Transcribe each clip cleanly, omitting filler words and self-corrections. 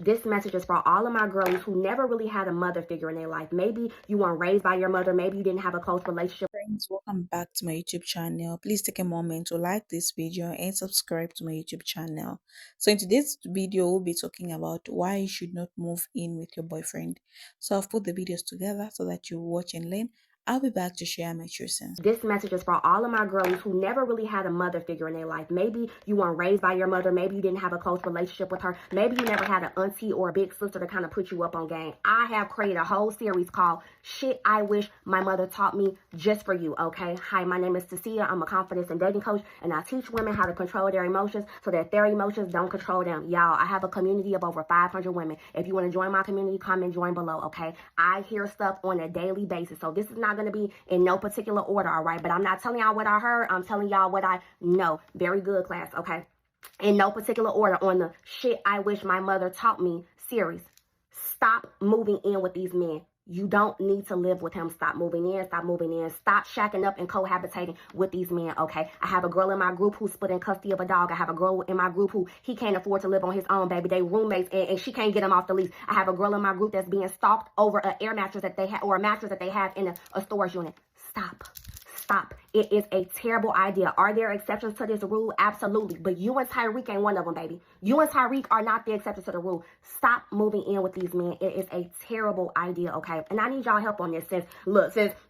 This message is for all of my girlies who never really had a mother figure in their life. Maybe you weren't raised by your mother. Maybe you didn't have a close relationship. Friends, welcome back to my YouTube channel. Please take a moment to like this video and subscribe to my YouTube channel. So in today's video, we'll be talking about why you should not move in with your boyfriend. So I've put the videos together so that you watch and learn. I'll be back to share my true sense. This message is for all of my girlies who never really had a mother figure in their life. Maybe you weren't raised by your mother. Maybe you didn't have a close relationship with her. Maybe you never had an auntie or a big sister to kind of put you up on game. I have created a whole series called Shit I Wish My Mother Taught Me just for you, okay? Hi, my name is Cecilia. I'm a confidence and dating coach, and I teach women how to control their emotions so that their emotions don't control them. Y'all, I have a community of over 500 women. If you want to join my community, comment, join below, okay? I hear stuff on a daily basis, so this is not going to be in no particular order, all right? But I'm not telling y'all what I heard. I'm telling y'all what I know. Very good, class, okay? In no particular order on the Shit I Wish My Mother Taught Me series. Stop moving in with these men. You don't need to live with him. Stop moving in. Stop moving in. Stop shacking up and cohabitating with these men, okay? I have a girl in my group who's split in custody of a dog. I have a girl in my group who he can't afford to live on his own, baby. They roommates, and she can't get him off the lease. I have a girl in my group that's being stalked over an air mattress that they have, or a mattress that they have in a storage unit. Stop. Stop. It is a terrible idea. Are there exceptions to this rule? Absolutely. But you and Tyreek ain't one of them, baby. You and Tyreek are not the exceptions to the rule. Stop moving in with these men. It is a terrible idea, okay? And I need y'all help on this. Since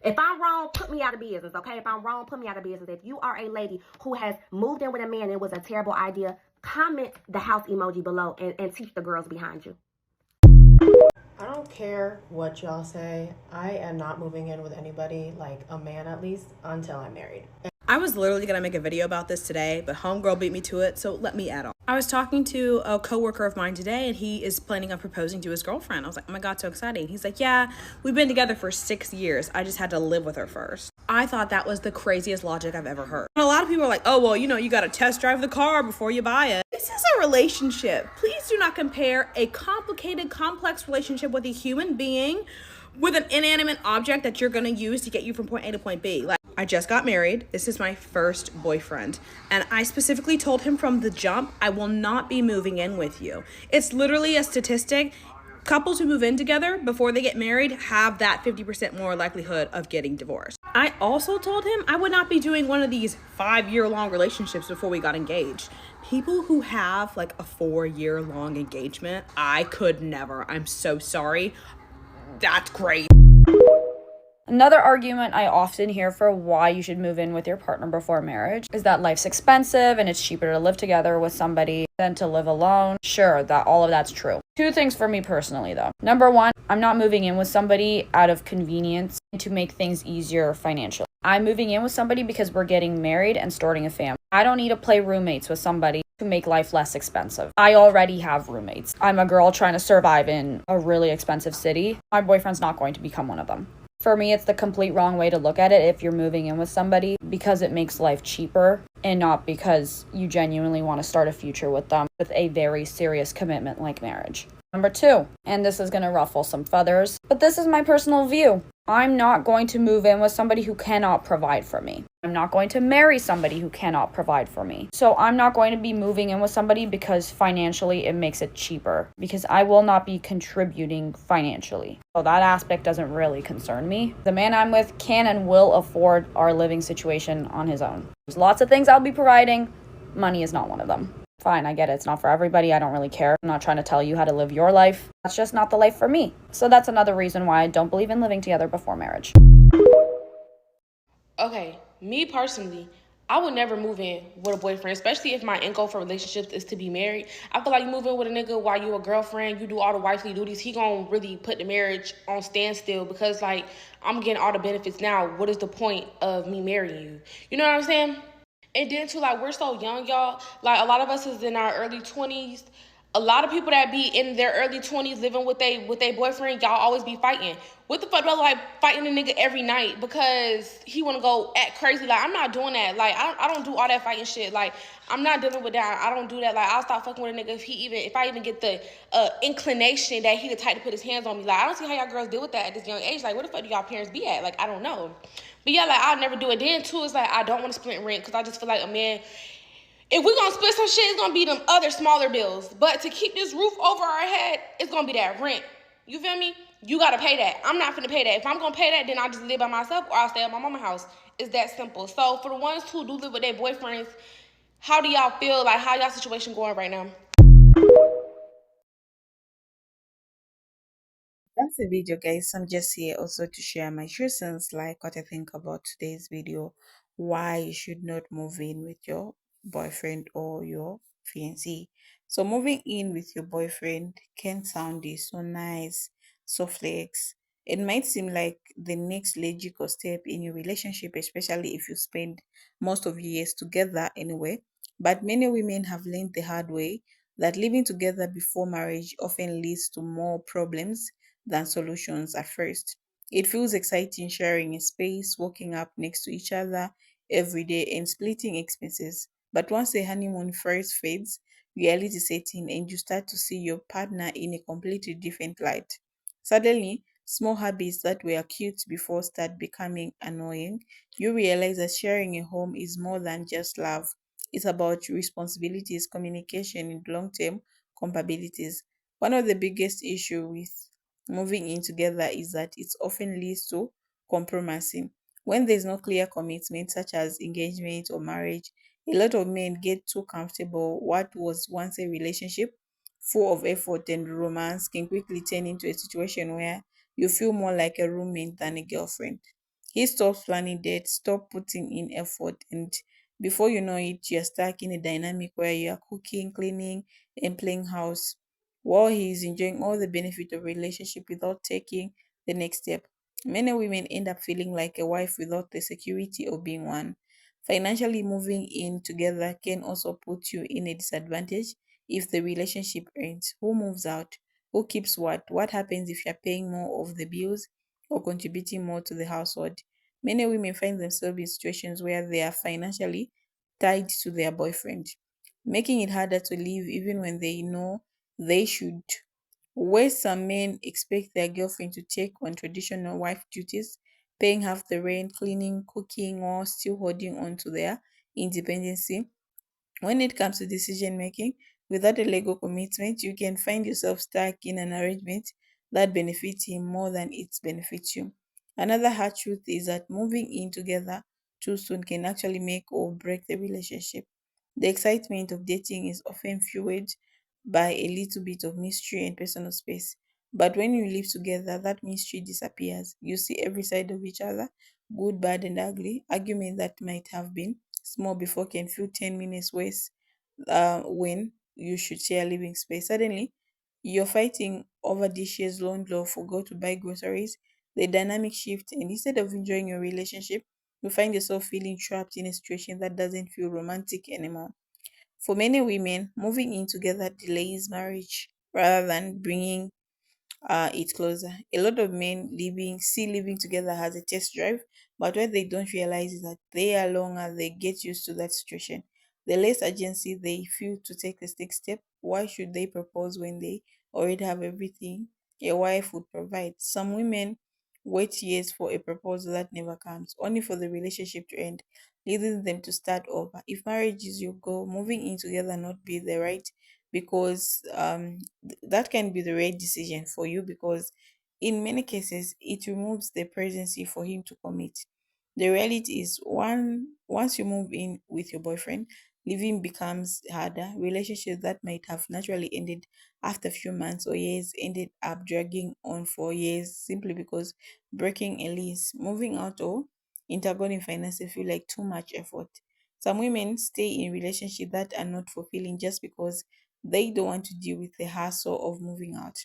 if I'm wrong, put me out of business, okay? If I'm wrong, put me out of business. If you are a lady who has moved in with a man and it was a terrible idea, comment the house emoji below and teach the girls behind you. I don't care what y'all say. I am not moving in with anybody, like a man at least, until I'm married. I was literally gonna make a video about this today, but homegirl beat me to it, so let me add on. I was talking to a coworker of mine today, and he is planning on proposing to his girlfriend. I was like, oh my God, so exciting. He's like, yeah, we've been together for 6 years. I just had to live with her first. I thought that was the craziest logic I've ever heard. And a lot of people are like, oh, well, you gotta test drive the car before you buy it. This is a relationship. Please do not compare a complicated, complex relationship with a human being with an inanimate object that you're gonna use to get you from point A to point B. Like, I just got married. This is my first boyfriend. And I specifically told him from the jump, I will not be moving in with you. It's literally a statistic. Couples who move in together before they get married have that 50% more likelihood of getting divorced. I also told him I would not be doing one of these 5-year-long relationships before we got engaged. People who have like a 4-year-long engagement, I could never. I'm so sorry. That's great. Another argument I often hear for why you should move in with your partner before marriage is that life's expensive and it's cheaper to live together with somebody than to live alone. Sure, all of that's true. 2 things for me personally though. Number 1, I'm not moving in with somebody out of convenience to make things easier financially. I'm moving in with somebody because we're getting married and starting a family. I don't need to play roommates with somebody to make life less expensive. I already have roommates. I'm a girl trying to survive in a really expensive city. My boyfriend's not going to become one of them. For me, it's the complete wrong way to look at it if you're moving in with somebody because it makes life cheaper and not because you genuinely want to start a future with them with a very serious commitment like marriage. Number 2, and this is going to ruffle some feathers, but this is my personal view. I'm not going to move in with somebody who cannot provide for me. I'm not going to marry somebody who cannot provide for me. So I'm not going to be moving in with somebody because financially it makes it cheaper, because I will not be contributing financially. So that aspect doesn't really concern me. The man I'm with can and will afford our living situation on his own. There's lots of things I'll be providing. Money is not one of them. Fine, I get it. It's not for everybody. I don't really care. I'm not trying to tell you how to live your life. That's just not the life for me. So that's another reason why I don't believe in living together before marriage. Okay, me personally, I would never move in with a boyfriend, especially if my end goal for relationships is to be married. I feel like you move in with a nigga while you a girlfriend, you do all the wifely duties, he gonna really put the marriage on standstill because, like, I'm getting all the benefits now. What is the point of me marrying you? You know what I'm saying? And then, too, like, we're so young, y'all. Like, a lot of us is in our early 20s. A lot of people that be in their early 20s living with they boyfriend, y'all always be fighting. What the fuck, bro? Like, fighting a nigga every night because he want to go act crazy. Like, I'm not doing that. Like, I don't do all that fighting shit. Like, I'm not dealing with that. I don't do that. Like, I'll stop fucking with a nigga if I even get the inclination that he the type to put his hands on me. Like, I don't see how y'all girls deal with that at this young age. Like, where the fuck do y'all parents be at? Like, I don't know. But yeah, like, I'll never do it. Then, too, it's like, I don't want to split rent because I just feel like a man, If we're gonna split some shit, it's gonna be them other smaller bills. But to keep this roof over our head, it's gonna be that rent. You feel me? You gotta pay that. I'm not finna pay that. If I'm gonna pay that, then I'll just live by myself or I'll stay at my mama's house. It's that simple. So for the ones who do live with their boyfriends, how do y'all feel? Like, how y'all situation going right now? That's the video, guys. I'm just here also to share my true sense, like what I think about today's video, why you should not move in with your boyfriend or your fiancé. So moving in with your boyfriend can sound so nice, so flex. It might seem like the next logical step in your relationship, especially if you spend most of your years together anyway. But many women have learned the hard way that living together before marriage often leads to more problems than solutions at first. It feels exciting sharing a space, waking up next to each other every day, and splitting expenses. But once the honeymoon first fades, reality sets in and you start to see your partner in a completely different light. Suddenly, small habits that were cute before start becoming annoying. You realize that sharing a home is more than just love. It's about responsibilities, communication, and long term compatibilities. One of the biggest issues with moving in together is that it often leads to compromising. When there's no clear commitment, such as engagement or marriage, a lot of men get too comfortable. What was once a relationship full of effort and romance can quickly turn into a situation where you feel more like a roommate than a girlfriend. He stops planning dates, stop putting in effort, and before you know it, you're stuck in a dynamic where you are cooking, cleaning, and playing house while he is enjoying all the benefit of relationship without taking the next step. Many women end up feeling like a wife without the security of being one. Financially, moving in together can also put you in a disadvantage if the relationship ends. Who moves out? Who keeps what? What happens if you're paying more of the bills or contributing more to the household? Many women find themselves in situations where they are financially tied to their boyfriend, making it harder to leave even when they know they should. Where some men expect their girlfriend to take on traditional wife duties, paying half the rent, cleaning, cooking, or still holding on to their independency, when it comes to decision making, without a legal commitment, you can find yourself stuck in an arrangement that benefits him more than it benefits you. Another hard truth is that moving in together too soon can actually make or break the relationship. The excitement of dating is often fueled by a little bit of mystery and personal space. But when you live together, that mystery disappears. You see every side of each other, good, bad, and ugly. Argument that might have been small before can feel 10 minutes waste when you should share living space. Suddenly, you're fighting over dishes, laundry, or forgot to buy groceries. The dynamic shift, and instead of enjoying your relationship, you find yourself feeling trapped in a situation that doesn't feel romantic anymore. For many women, moving in together delays marriage rather than bringing it closer. A lot of men living together as a test drive, but what they don't realize is that they are longer they get used to that situation. The less urgency they feel to take the next step, why should they propose when they already have everything a wife would provide? Some women wait years for a proposal that never comes, only for the relationship to end, leading them to start over. If marriage is your goal, moving in together not be the right because that can be the right decision for you because in many cases it removes the presidency for him to commit. The reality is once you move in with your boyfriend, living becomes harder. Relationships that might have naturally ended after a few months or years ended up dragging on for years simply because breaking a lease, moving out, or intergoing finances feel like too much effort. Some women stay in relationships that are not fulfilling just because they don't want to deal with the hassle of moving out.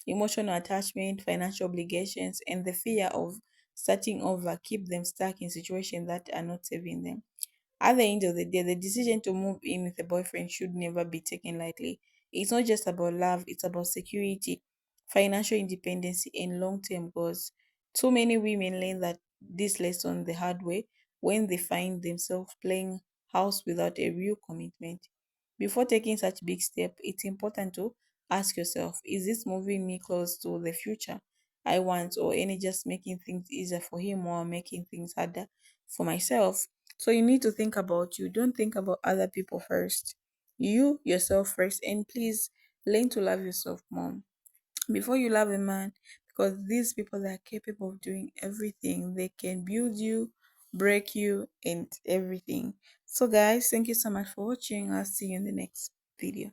Emotional attachment, financial obligations, and the fear of starting over keep them stuck in situations that are not serving them. At the end of the day, the decision to move in with a boyfriend should never be taken lightly. It's not just about love, it's about security, financial independence, and long term goals. Too many women learn that this lesson the hard way when they find themselves playing house without a real commitment. Before taking such big step, it's important to ask yourself, is this moving me close to the future I want or any just making things easier for him or making things harder for myself? So you need to think about you. Don't think about other people first. You yourself first, and please learn to love yourself more before you love a man, because these people are capable of doing everything. They can build you, break you, and everything. So guys, thank you so much for watching. I'll see you in the next video.